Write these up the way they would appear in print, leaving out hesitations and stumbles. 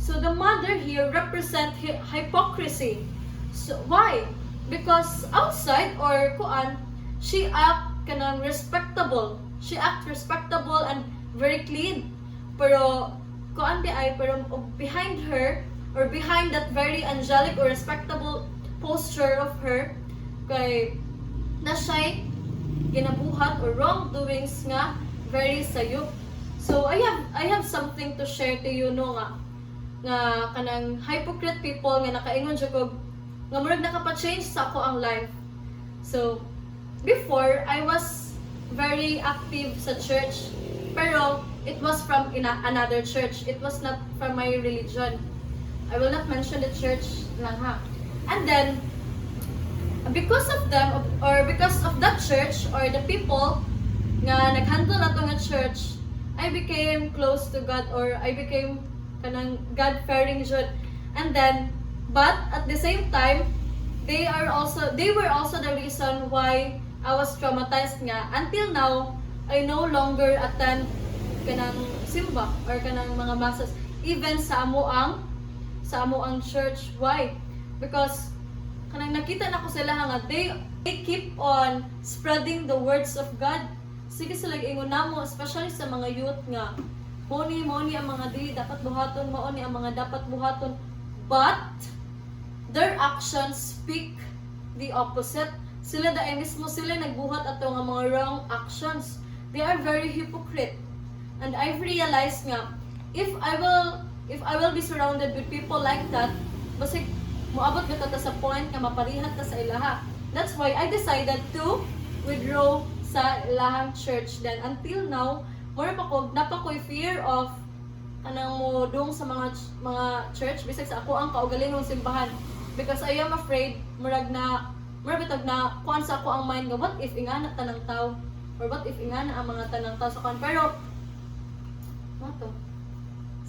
So the mother here represent hypocrisy. So why? Because outside or kuan, she act kanang respectable. She act respectable and very clean. Pero kuan di ay pero behind her or behind that very angelic or respectable posture of her kay na siya'y ginabuhat or wrongdoings nga very sayop. So I have something to share to you no nga kanang hypocrite people nga nakaingon jud ko nga murag nakapa-change sa ako ang life. So before I was very active sa church pero it was from another church. It was not from my religion. I will not mention the church lang ha. And then because of them or because of that church or the people nga naghandle nato nga church, I became close to God or I became kanang God-fearing jud. And then but at the same time they were also the reason why I was traumatized nga until now I no longer attend kanang simba or kanang mga masses even sa amo ang church. Why? Because kanang nakita na ko sila nga they keep on spreading the words of God. Sige sila ingon namo especially sa mga youth nga Moni ang mga di dapat buhaton, maoni ang mga dapat buhaton, but their actions speak the opposite. Sila dahil mismo sila nagbuhat ato nga mga wrong actions. They are very hypocrite. And I've realized nga if I will be surrounded with people like that, basig moabot ka ta sa point nga maparihat ta sa ilaha. That's why I decided to withdraw sa ilahang church. Then until now, napakoy fear of anang mo dong sa mga church bisag sa ako ang kaugalingong simbahan because I am afraid murag bitag na kuan sa ako ang mind nga what if ingana tanang tao or what if ingana ang mga tanang tao sa kuan pero to.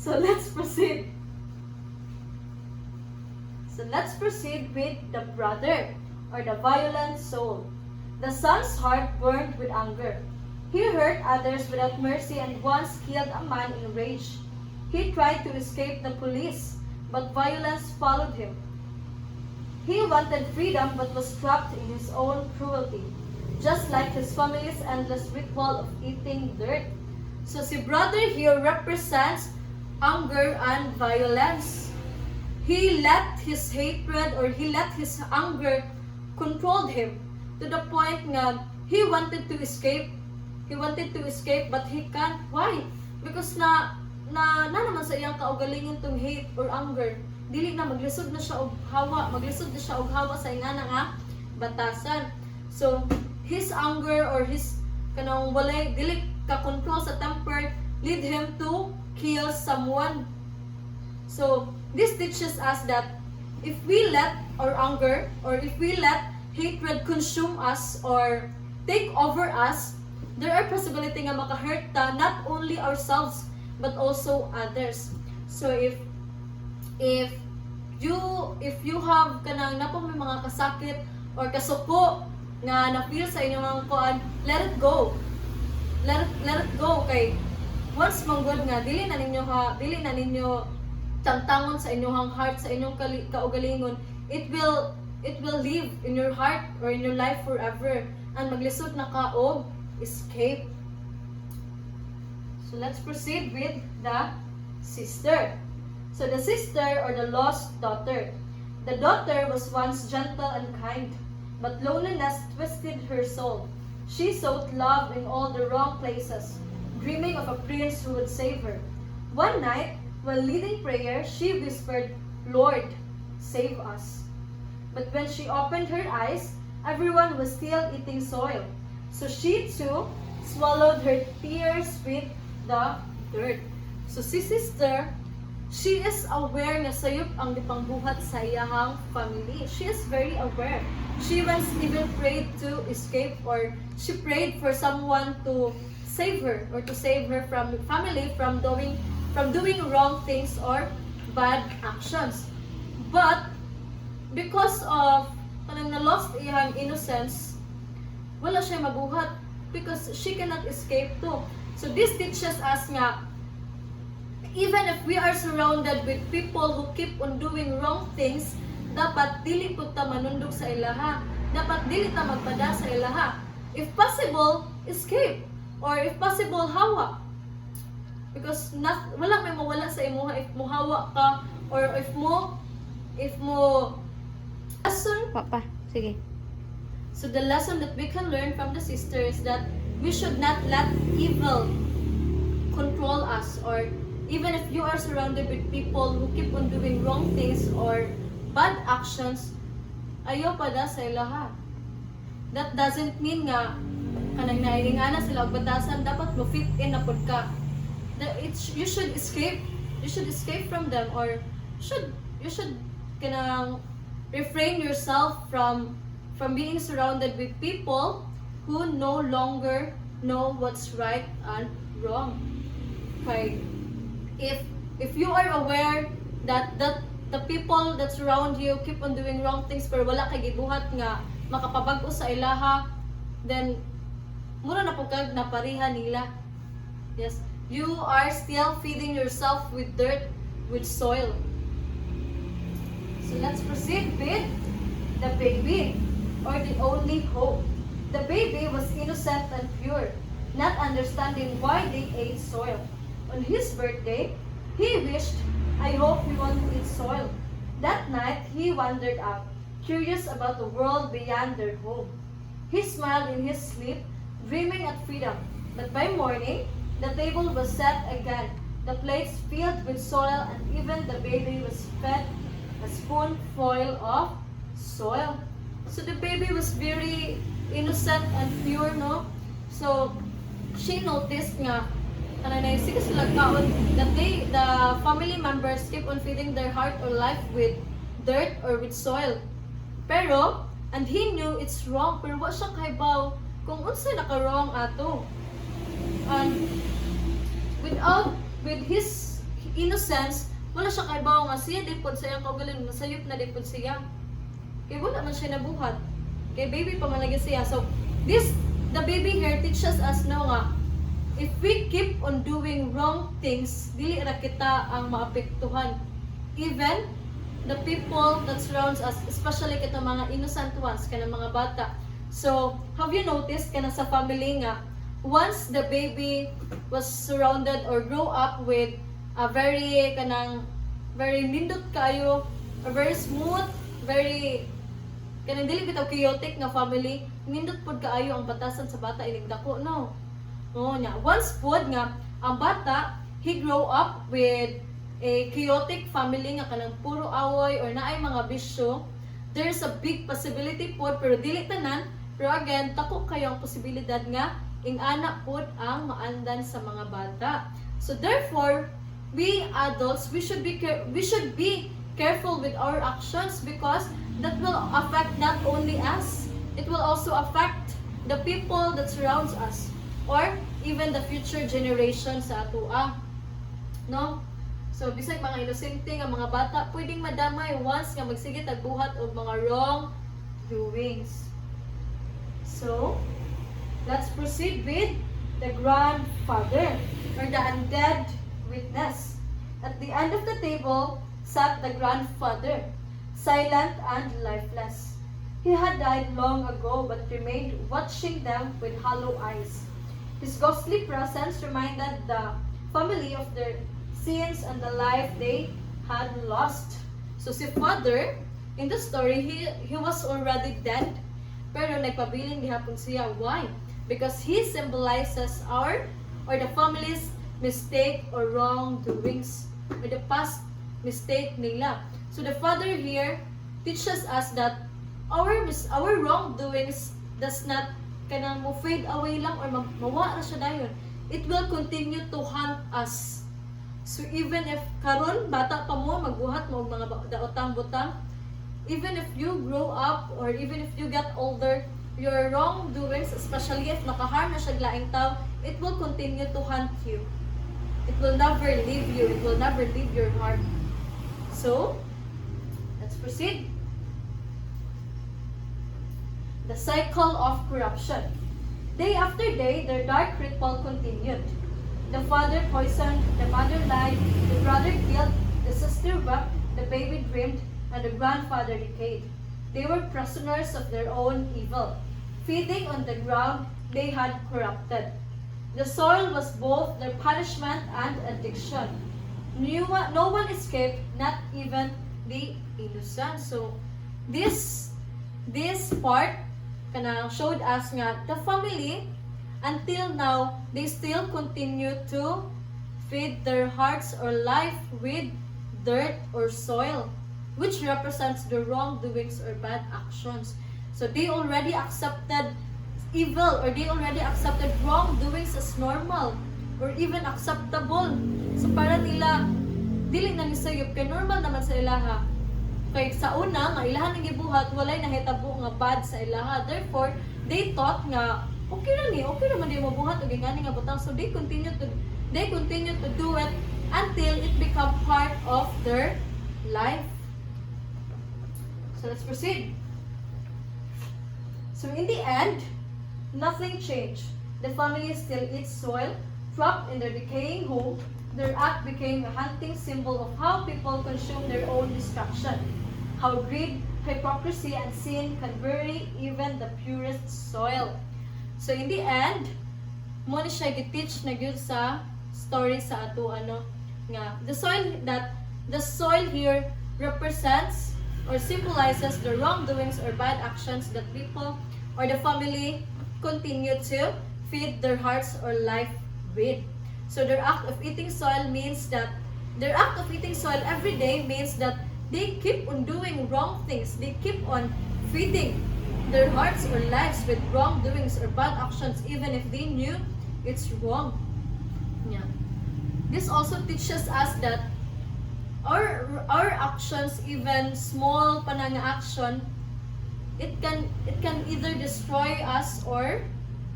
So let's proceed with the brother or the violent soul. The son's heart burned with anger. He hurt others without mercy and once killed a man in rage. He tried to escape the police, but violence followed him. He wanted freedom but was trapped in his own cruelty, just like his family's endless ritual of eating dirt. So si brother here represents anger and violence. He let his hatred or he let his anger control him to the point nga he wanted to escape but he can't. Why? Because na naman sa iyang kaugalingon tong hate or anger. Dili na maglisod na siya og hawa sa ingana nga batasan. So his anger or his kanang walay dili ka control sa temper lead him to kill someone. So this teaches us that if we let our anger or if we let hatred consume us or take over us, there are possibility nga makahurt ta not only ourselves but also others. So if you have kanang napong may mga kasakit or kasuko nga na-feel sa inyong kuan, let it go kay once manggod nga dili na ninyo tangtangon sa inyong heart, sa inyong kaugalingon, it will live in your heart or in your life forever and maglisod na ka og escape. So let's proceed with the sister. So the sister or the lost daughter. The daughter was once gentle and kind, but loneliness twisted her soul. She sought love in all the wrong places, dreaming of a prince who would save her. One night, while leading prayer, she whispered, "Lord, save us." But when she opened her eyes, everyone was still eating soil. So she too swallowed her tears with the dirt. So si sister, she is aware na sayop ang gipangbuhat sa iyahang family. She is very aware. She once even prayed to escape or she prayed for someone to save her or to save her from family from doing wrong things or bad actions. But because of kanang na-lost iyang innocence, wala siya mabuhat because she cannot escape too. So this teaches us nga Even if we are surrounded with people who keep on doing wrong things, dapat dili pud ta manundog sa ilaha. Dapat dili ta magpada sa ilaha. If possible, escape. Or if possible, hawa. Because wala may mawala sa imuha if mo hawa ka, or if mo lesson. Papa, sige. So the lesson that we can learn from the sister is that we should not let evil control us, or even if you are surrounded with people who keep on doing wrong things or bad actions, ayaw pada sa ilaha. That doesn't mean nga kanang naingana sila og batasan dapat mo fit in na pud ka. You should escape. You should escape from them, or you should kanang refrain yourself from being surrounded with people who no longer know what's right and wrong. Okay. If you are aware that the people that surround you keep on doing wrong things pero wala kay gibuhat nga makapabag-o sa ilaha, then mura na po kag naparihan nila. Yes, you are still feeding yourself with dirt, with soil. So let's proceed with the baby, or the only hope. The baby was innocent and pure, not understanding why they ate soil. On his birthday, he wished, "I hope we won't eat soil." That night, he wandered out, curious about the world beyond their home. He smiled in his sleep, dreaming at freedom. But by morning, the table was set again, the plates filled with soil, and even the baby was fed a spoonful of soil. So the baby was very innocent and pure, no? So she noticed nga sige sila kaon that the family members keep on feeding their heart or life with dirt or with soil. Pero, and he knew it's wrong, pero wa siya kahibaw kung unsay naka-wrong ato. And with his innocence, wala siya kahibaw nga siya di pod siya kaugaling masayop na di pod siya. Kaya wala man siya nabuhat. Kaya baby pa man lagi siya. So, the baby here teaches us no nga, if we keep on doing wrong things, dili ra kita ang maapektuhan. Even the people that surrounds us, especially kita mga innocent ones, kana mga bata. So, have you noticed kana sa family nga, once the baby was surrounded or grow up with a very nindot kayo, or very smooth, very kanang dili bitaw chaotic nga family, nindot pod kaayo ang batasan sa bata ining dako, no? Oh, nya. Once pod nga ang bata, he grow up with a chaotic family nga kanang puro away or naay mga bisyo, there's a big possibility pod, pero dili tanan, pero again, tako kayo ang posibilidad nga ing anak pod ang maandan sa mga bata. So therefore, we adults, we should be careful with our actions, because that will affect not only us, it will also affect the people that surrounds us, or even the future generations sa atoa. No? So, bisag mga inosente nga mga bata, pwedeng madamay once nga magsige tagbuhat og mga wrong doings. So, let's proceed with the grandfather, or the undead witness. At the end of the table sat the grandfather, silent and lifeless. He had died long ago, but remained watching them with hollow eyes. His ghostly presence reminded the family of their sins and the life they had lost. So si father, in the story, he was already dead. Pero nagpabiling gihapon siya. Why? Because he symbolizes the family's mistake or wrongdoings, or the past mistake nila. So the father here teaches us that our wrongdoings does not kanang mo fade away lang or mawa ra siya dayon. It will continue to haunt us. So even if karon bata pa mo magbuhat mo og mga daotang-butang, even if you grow up or even if you get older, your wrongdoings, especially if nakaharm na siya laing tao, it will continue to haunt you. It will never leave you. It will never leave your heart. So, let's proceed. The cycle of corruption. Day after day, their dark ritual continued. The father poisoned, the mother lied, the brother killed, the sister wept, the baby dreamed, and the grandfather decayed. They were prisoners of their own evil, feeding on the ground they had corrupted. The soil was both their punishment and addiction. No one escaped, not even the innocent. So, this part kana showed us nga the family until now they still continue to feed their hearts or life with dirt or soil, which represents the wrongdoings or bad actions. So they already accepted evil, or they already accepted wrongdoings as normal or even acceptable. So para nila dili na ni sayop kay normal naman sa ilaha. Kay sa una nga ilaha nang gibuhat walay nahitabo nga bad sa ilaha. Therefore, they thought nga okay naman di mabuhat og ingani nga butang. So they continue to do it until it become part of their life. So let's proceed. So in the end, nothing changed. The family still eats soil, trapped in their decaying home. Their act became a hunting symbol of how people consume their own destruction. How greed, hypocrisy, and sin can bury even the purest soil. So in the end, mo ni siya giteach na gyud sa story sa ato nga the soil here represents or symbolizes the wrongdoings or bad actions that people or the family continue to feed their hearts or life with. So their act of eating soil every day means that they keep on doing wrong things. They keep on feeding their hearts or lives with wrongdoings or bad actions even if they knew it's wrong. Yeah. This also teaches us that our actions, even small panang action, it can either destroy us or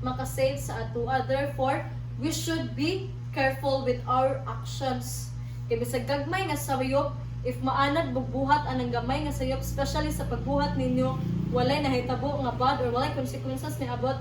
makasave sa atua. Therefore, we should be careful with our actions. Kaya bisag gagmay nga sayop, if maanad bubuhat anang gamay nga sayop, especially sa pagbuhat ninyo, walay nahitabo nga bad or walay consequences ni abot,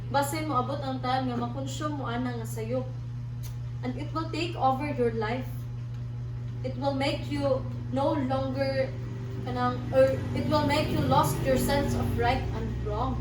basin mo abot ang time nga makonsume mo ana nga sayop. And it will take over your life. It will make you no longer or it will make you lost your sense of right and wrong.